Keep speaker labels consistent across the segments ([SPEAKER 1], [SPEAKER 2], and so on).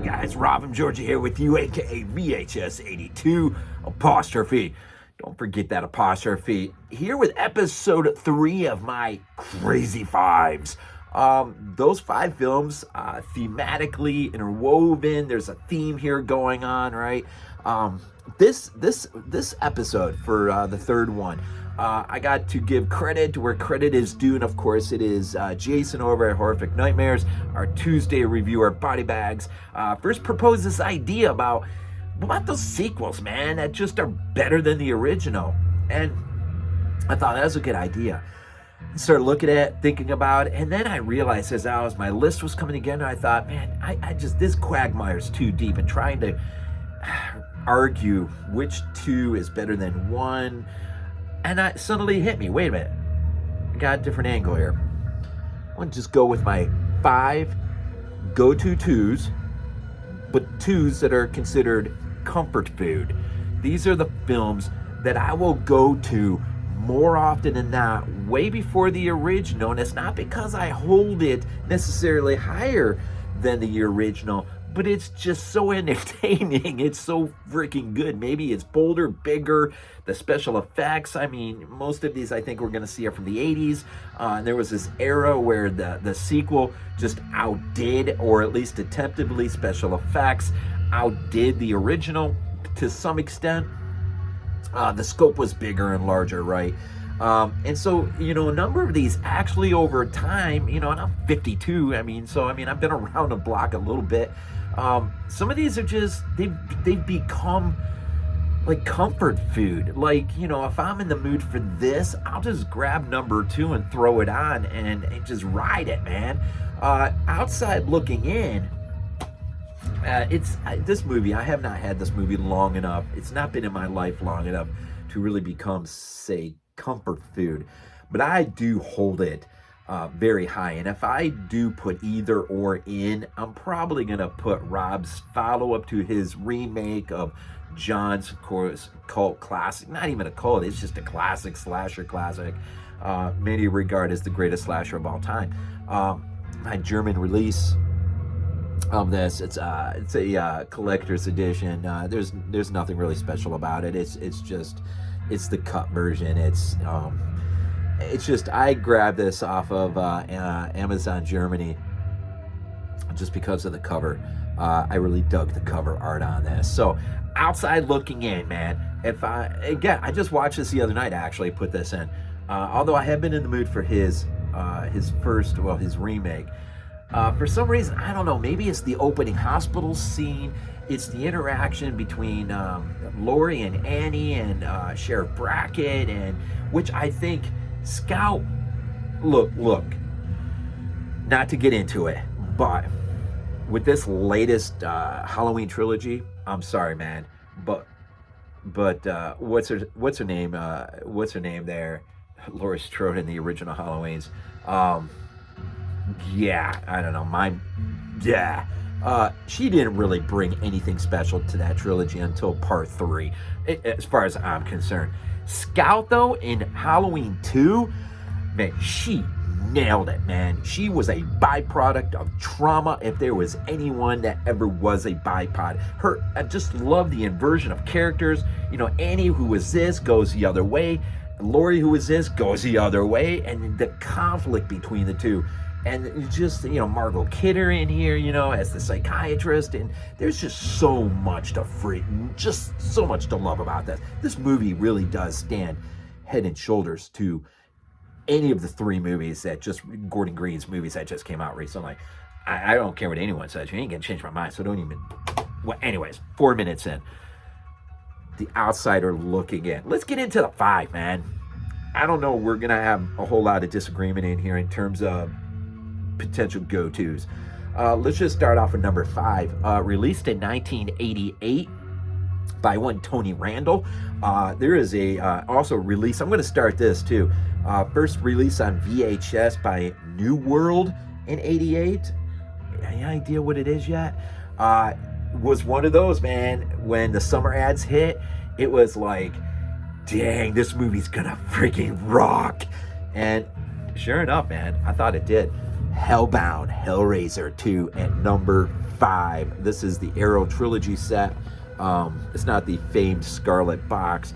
[SPEAKER 1] guys? Rob from Georgia here with you, aka VHS 82 apostrophe. Don't forget that apostrophe. Here with episode 3 of my Crazy Fives. Those 5 films, thematically interwoven. There's a theme here going on, right? This episode for the third one, I got to give credit to where credit is due, and of course it is Jason over at Horrific Nightmares, our Tuesday reviewer, BodyBags. First proposed this idea about those sequels, man, that just are better than the original. And I thought that was a good idea. I started looking at it, thinking about it, and then I realized as my list was coming together, I thought, man, I just, this quagmire's too deep, and trying to argue which 2 is better than 1. And it suddenly hit me, wait a minute, I got a different angle here. I want to just go with my 5 go-to 2s, but 2s that are considered comfort food. These are the films that I will go to more often than not, way before the original. And it's not because I hold it necessarily higher than the original, but it's just so entertaining. It's so freaking good. Maybe it's bolder, bigger, the special effects. I mean, most of these I think we're going to see are from the 80s. There was this era where the sequel just outdid, or at least attemptedly, special effects outdid the original to some extent. The scope was bigger and larger, right? And so, a number of these actually over time, and I'm 52, I've been around the block a little bit. Some of these are just, they've become like comfort food. Like, if I'm in the mood for this, I'll just grab number 2 and throw it on and just ride it, man. Outside looking in, this movie, I have not had this movie long enough. It's not been in my life long enough to really become, say, comfort food. But I do hold it very high. And if I do put either or in, I'm probably going to put Rob's follow-up to his remake of John's, of course, cult classic. Not even a cult, it's just a classic, slasher classic. Many regard as the greatest slasher of all time. My German release of this, it's a collector's edition. There's nothing really special about it. It's the cut version. It's just, I grabbed this off of Amazon Germany just because of the cover. I really dug the cover art on this. So outside looking in, man, I just watched this the other night. I actually put this in, although I have been in the mood for his remake. For some reason, I don't know, maybe it's the opening hospital scene, it's the interaction between Laurie and Annie and Sheriff Brackett, and which I think Scout, look, not to get into it, but with this latest Halloween trilogy, I'm sorry, man, but what's her name? What's her name there? Laurie Strode in the original Halloweens. Yeah, I don't know. She didn't really bring anything special to that trilogy until part 3, as far as I'm concerned. Scout, though, in Halloween 2, man, she nailed it, man. She was a byproduct of trauma, if there was anyone that ever was a byproduct. I just love the inversion of characters. Annie, who was this, goes the other way. Laurie, who was this, goes the other way. And the conflict between the two. And just, Margot Kidder in here, as the psychiatrist, and there's just so much to love about this. This movie really does stand head and shoulders to any of the 3 movies that Gordon Green's movies that just came out recently. I don't care what anyone says. You ain't gonna change my mind, so don't even. Well, anyways, 4 minutes in, the outsider looking in. Let's get into the 5, man. I don't know. We're gonna have a whole lot of disagreement in here in terms of potential go-tos. Let's just start off with number 5. Released in 1988 by one Tony Randall. There is also release. I'm going to start this too. First release on VHS by New World in 88. Any idea what it is yet? Was one of those, man, when the summer ads hit, it was like, dang, this movie's gonna freaking rock. And sure enough, man, I thought it did. Hellbound Hellraiser 2 at number 5. This is the Arrow trilogy set. It's not the famed Scarlet box,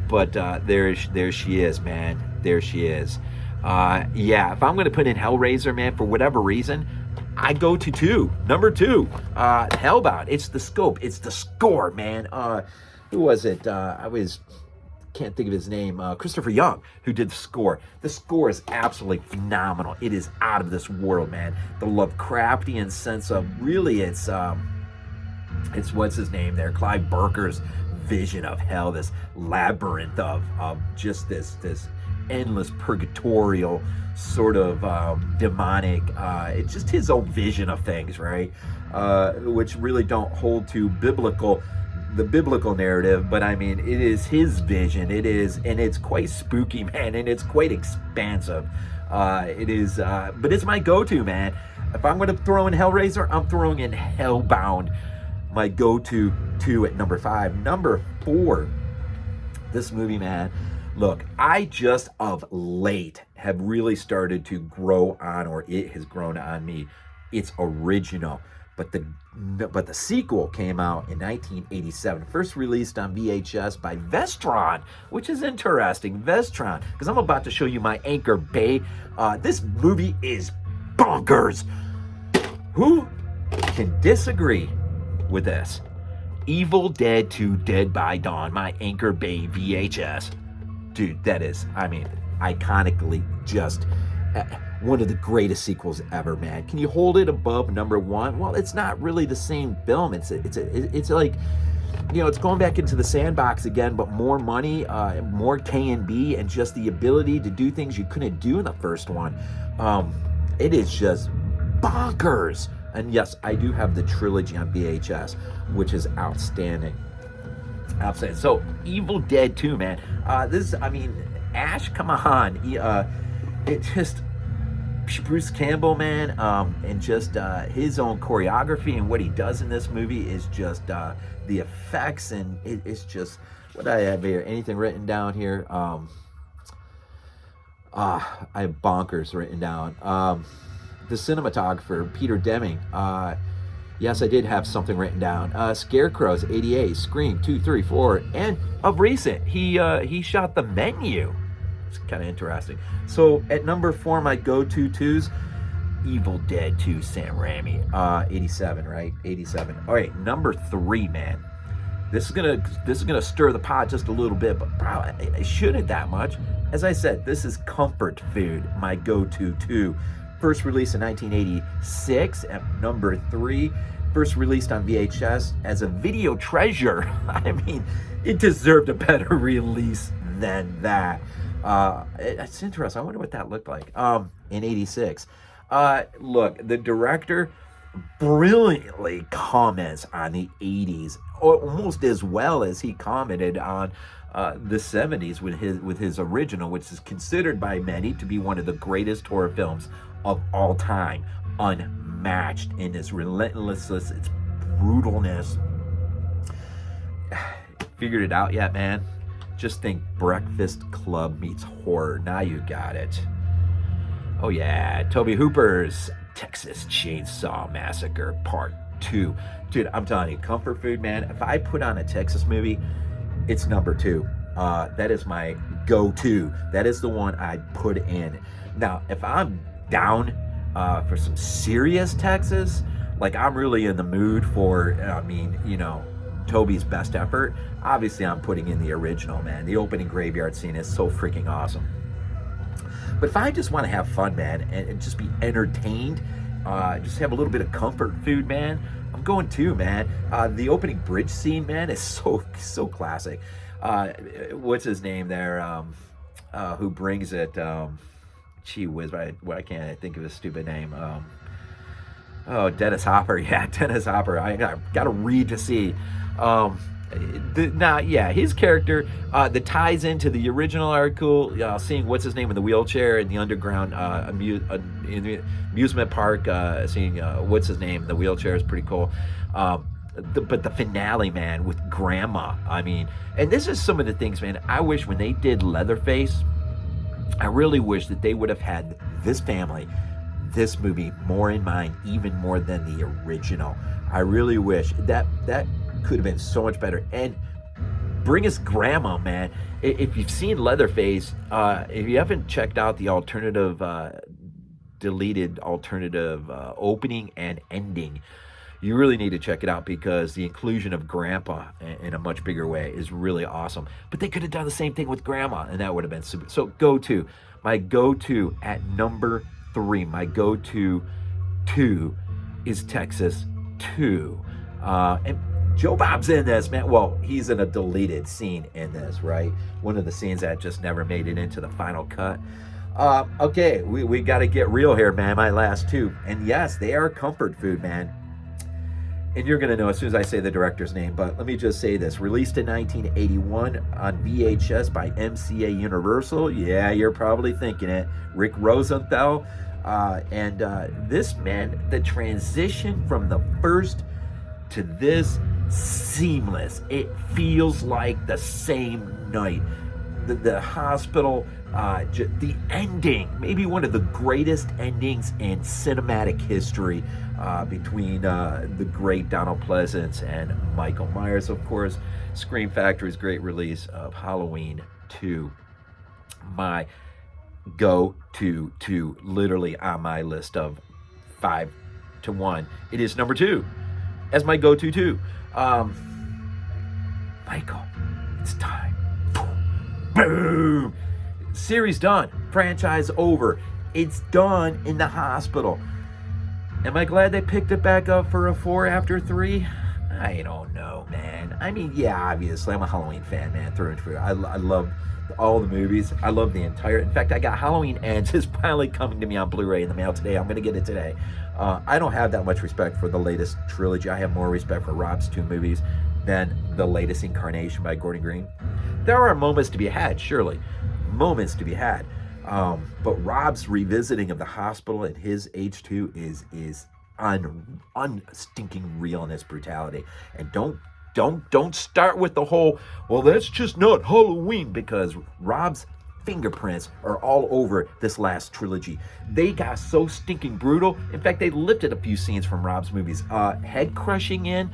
[SPEAKER 1] but there she is, man. There she is. Yeah, if I'm going to put in Hellraiser, man, for whatever reason, I go to 2. Number 2, Hellbound. It's the scope. It's the score, man. Who was it? Can't think of his name. Christopher Young, who did the score. The score is absolutely phenomenal. It is out of this world, man. The Lovecraftian sense of, really, it's what's his name there? Clive Barker's vision of hell, this labyrinth of just this endless purgatorial sort of demonic, it's just his own vision of things, right? Which really don't hold to the biblical narrative, but I mean, it is his vision. It is, and it's quite spooky, man, and it's quite expansive. It is, but it's my go-to, man. If I'm going to throw in Hellraiser, I'm throwing in Hellbound, my go-to 2 at number 5. Number 4, this movie, man. Look, I just of late have really started to grow on, or it has grown on me. It's original, but the sequel came out in 1987, first released on VHS by Vestron, which is interesting, Vestron, because I'm about to show you my Anchor Bay. This movie is bonkers. Who can disagree with this? Evil Dead 2 Dead by Dawn, my Anchor Bay VHS. Dude, that is, I mean, iconically just one of the greatest sequels ever, man. Can you hold it above number 1? Well, it's not really the same film. It's like, you know, it's going back into the sandbox again, but more money, more K&B, and just the ability to do things you couldn't do in the first one. It is just bonkers. And yes, I do have the trilogy on VHS, which is outstanding. So, Evil Dead 2, man. This, I mean, Ash, come on. It just, Bruce Campbell, man, and just his own choreography and what he does in this movie is just the effects, and it's just, what do I have here? Anything written down here? I have bonkers written down. The cinematographer, Peter Deming. Yes, I did have something written down. Scarecrows, 88, Scream, 2, 3, 4, and of recent, he shot The Menu. It's kind of interesting. So at number 4, my go-to 2s, Evil Dead 2, Sam Raimi, 87, right? 87. All right, number 3, man. This is gonna stir the pot just a little bit, but probably I shouldn't that much. As I said, this is comfort food, my go-to 2. First released in 1986 at number 3. First released on VHS as a video treasure. I mean, it deserved a better release than that. It's interesting. I wonder what that looked like in 86. Look, the director brilliantly comments on the 80s, almost as well as he commented on the 70s with his original, which is considered by many to be one of the greatest horror films of all time, unmatched in its relentlessness, its brutalness. Figured it out yet, man? Just think Breakfast Club meets horror. Now you got it. Oh yeah, Tobe Hooper's Texas Chainsaw Massacre Part 2. Dude, I'm telling you, comfort food, man. If I put on a Texas movie, it's number 2. That is my go-to. That is the one I put in. Now, if I'm down for some serious Texas, like I'm really in the mood for, I mean, you know, Toby's best effort, obviously I'm putting in the original, man. The opening graveyard scene is so freaking awesome. But if I just want to have fun, man, and just be entertained, just have a little bit of comfort food, man, I'm going 2, man. The opening bridge scene, man, is so classic. What's his name there? Who brings it? Gee whiz, why can't I think of his stupid name? Dennis Hopper. Yeah, Dennis Hopper. I got to read to see. His character that ties into the original article, seeing what's his name in the wheelchair in the underground in the amusement park, seeing what's his name in the wheelchair is pretty cool. But the finale, man, with Grandma, I mean, and this is some of the things, man, I wish when they did Leatherface, I really wish that they would have had this family, this movie more in mind, even more than the original. I really wish that could have been so much better. And bring us grandma, man. If you've seen Leatherface, if you haven't checked out the alternative, deleted alternative opening and ending, you really need to check it out, because the inclusion of grandpa in a much bigger way is really awesome. But they could have done the same thing with grandma, and that would have been super. So my go-to at number 3, my go-to 2 is Texas 2. And Joe Bob's in this, man. Well, he's in a deleted scene in this, right? One of the scenes that just never made it into the final cut. Okay, we got to get real here, man. My last 2. And yes, they are comfort food, man. And you're going to know as soon as I say the director's name, but let me just say this. Released in 1981 on VHS by MCA Universal. Yeah, you're probably thinking it. Rick Rosenthal. And this, man, the transition from the first to this, seamless. It feels like the same night. The hospital, the ending, maybe one of the greatest endings in cinematic history, between the great Donald Pleasance and Michael Myers, of course. Scream Factory's great release of Halloween 2. My go-to, literally on my list of 5 to 1. It is number 2 as my go-to too. Michael, it's time. Boom! Series done. Franchise over. It's done in the hospital. Am I glad they picked it back up for a 4 after 3? I don't know, man. I mean, yeah, obviously, I'm a Halloween fan, man, through and through. I love all the movies. I love the entire... In fact, I got Halloween Ends. It's finally coming to me on Blu-ray in the mail today. I'm going to get it today. I don't have that much respect for the latest trilogy. I have more respect for Rob's 2 movies than the latest incarnation by Gordon Green. There are moments to be had, surely. Moments to be had. But Rob's revisiting of the hospital at his age 2 is unstinking real in its brutality. And don't start with the whole, well, that's just not Halloween, because Rob's fingerprints are all over this last trilogy. They got so stinking brutal. In fact, they lifted a few scenes from Rob's movies. Head crushing in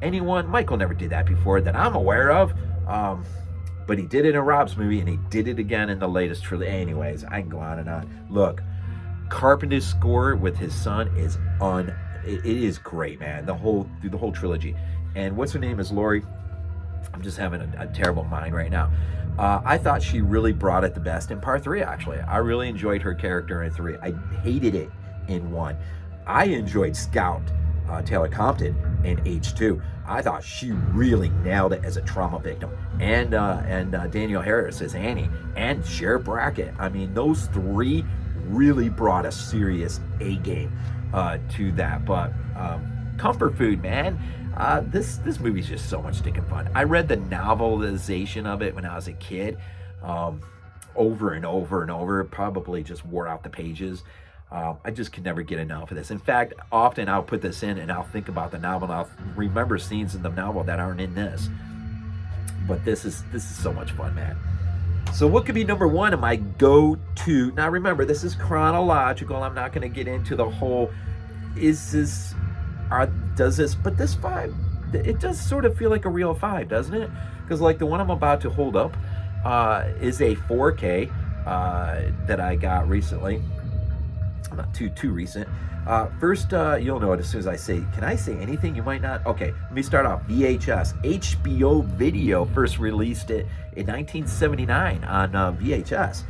[SPEAKER 1] anyone. Michael never did that before that I'm aware of. But he did it in Rob's movie, and he did it again in the latest trilogy. Anyways, I can go on and on. Look, Carpenter's score with his son is it is great, man. Through the whole trilogy. And what's her name is Laurie. I'm just having a terrible mind right now. I thought she really brought it the best in part 3, actually. I really enjoyed her character in 3. I hated it in 1. I enjoyed Scout, Taylor Compton, in H2. I thought she really nailed it as a trauma victim. And Danielle Harris as Annie, and Sheriff Brackett. I mean, those 3 really brought a serious A-game to that. But comfort food, man. This movie's just so much stinking fun. I read the novelization of it when I was a kid, over and over and over. Probably just wore out the pages. I just can never get enough of this. In fact, often I'll put this in and I'll think about the novel, and I'll remember scenes in the novel that aren't in this. But this is so much fun, man. So what could be number 1 of my go-to? Now remember, this is chronological. I'm not going to get into the whole, but this 5, it does sort of feel like a real 5, doesn't it? Because like the one I'm about to hold up is a 4K that I got recently. Not too recent. First, you'll know it as soon as I say, can I say anything you might not? Okay, let me start off. VHS. HBO Video first released it in 1979 on VHS.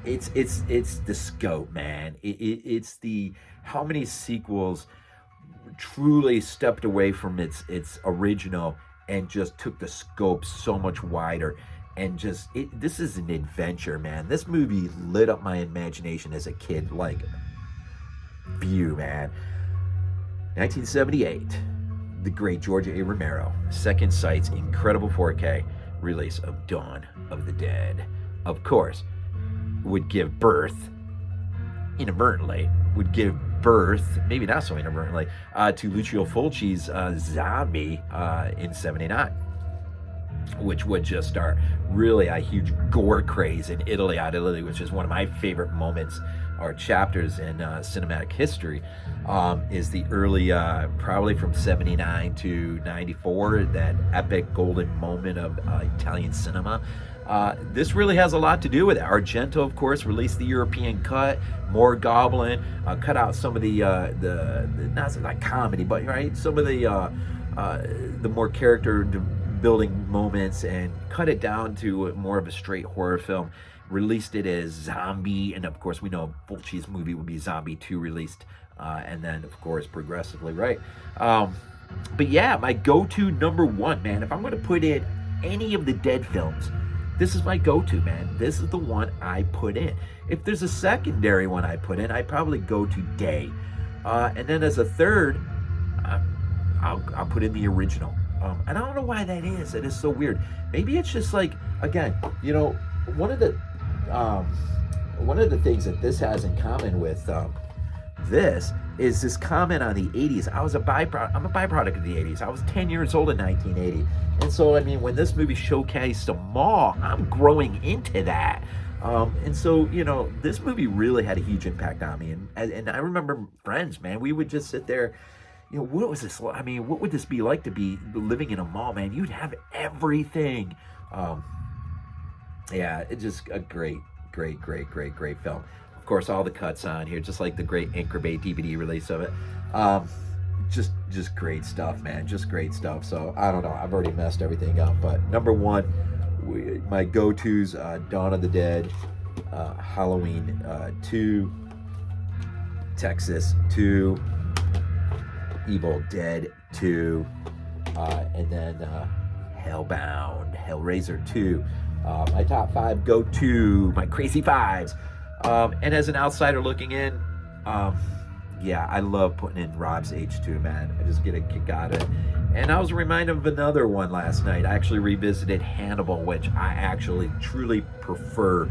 [SPEAKER 1] It's the scope, man. It's the how many sequels truly stepped away from its original and just took the scope so much wider. And just, this is an adventure, man. This movie lit up my imagination as a kid, like, view, man. 1978, the great George A. Romero, Second Sight's incredible 4K release of Dawn of the Dead. Of course, would give birth, inadvertently, maybe not so inadvertently, to Lucio Fulci's Zombie in 79. Which would just start really a huge gore craze in Italy, which is one of my favorite moments or chapters in cinematic history, is the early, probably from 79 to 94, that epic golden moment of Italian cinema. This really has a lot to do with it. Argento, of course, released the European cut. More Goblin cut out some of the not like comedy, but right, some of the more character building moments, and cut it down to more of a straight horror film. Released it as Zombie, and of course we know Fulci's movie would be Zombie 2 released, and then of course progressively, right? But yeah, my go-to number one, man, if I'm going to put in any of the Dead films, this is my go-to, man. This is the one I put in. If there's a secondary one I put in, I probably go to Day, and then as a third, I'll put in the original. And I don't know why that is. It is so weird. Maybe it's just like, again, you know, one of the things that this has in common with this is this comment on the 80s. I'm a byproduct of the 80s. I was 10 years old in 1980. And so, I mean, when this movie showcased a mall, I'm growing into that. And so, you know, this movie really had a huge impact on me. And I remember friends, man, we would just sit there, you know, what was this? I mean, what would this be like to be living in a mall, man? You'd have everything. Yeah, it's just a great film. Of course, all the cuts on here, just like the great Anchor Bay DVD release of it. Just great stuff, man. Just great stuff. So I don't know. I've already messed everything up. But number one, my go-tos: Dawn of the Dead, Halloween 2, Texas 2, Evil Dead 2, and then Hellbound, Hellraiser 2. My top 5 go-to, my crazy 5's. And as an outsider looking in, yeah, I love putting in Rob's H2, man. I just get a kick out of it. And I was reminded of another one last night. I actually revisited Hannibal, which I actually truly prefer.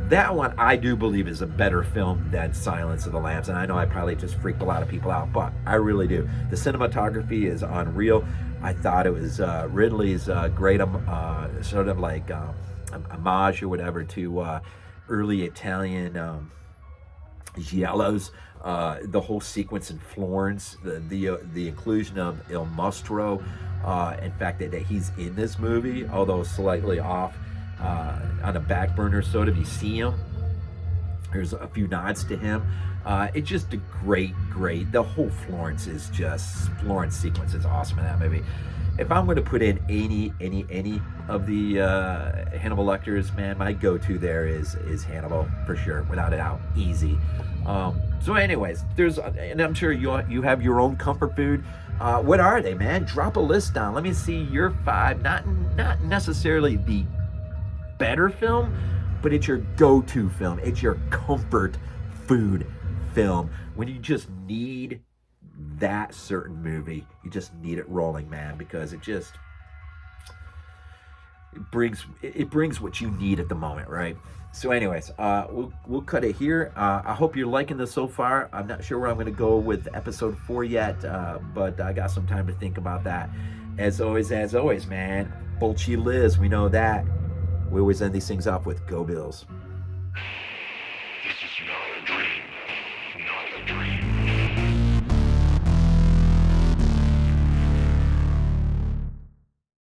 [SPEAKER 1] That one I do believe is a better film than Silence of the Lambs. And I know I probably just freaked a lot of people out, but I really do. The cinematography is unreal. I thought it was Ridley's great, sort of like homage or whatever to early Italian giallos. The whole sequence in Florence, the inclusion of Il Mostro, in fact that he's in this movie, although slightly off on a back burner sort of. You see him. There's a few nods to him. It's just a great. The whole Florence sequence is awesome in that movie. If I'm going to put in any of the Hannibal Lecters, man, my go-to there is Hannibal for sure, without a doubt, easy. So, anyways, and I'm sure you have your own comfort food. What are they, man? Drop a list down. Let me see your 5. Not necessarily the better film, but it's your go-to film. It's your comfort food film. When you just need that certain movie, you just need it rolling, man, because it brings what you need at the moment, right? So anyways, we'll cut it here. I hope you're liking this so far. I'm not sure where I'm going to go with episode 4 yet, but I got some time to think about that. As always, man, Fulci lives. We know that. We always end these things off with Go Bills.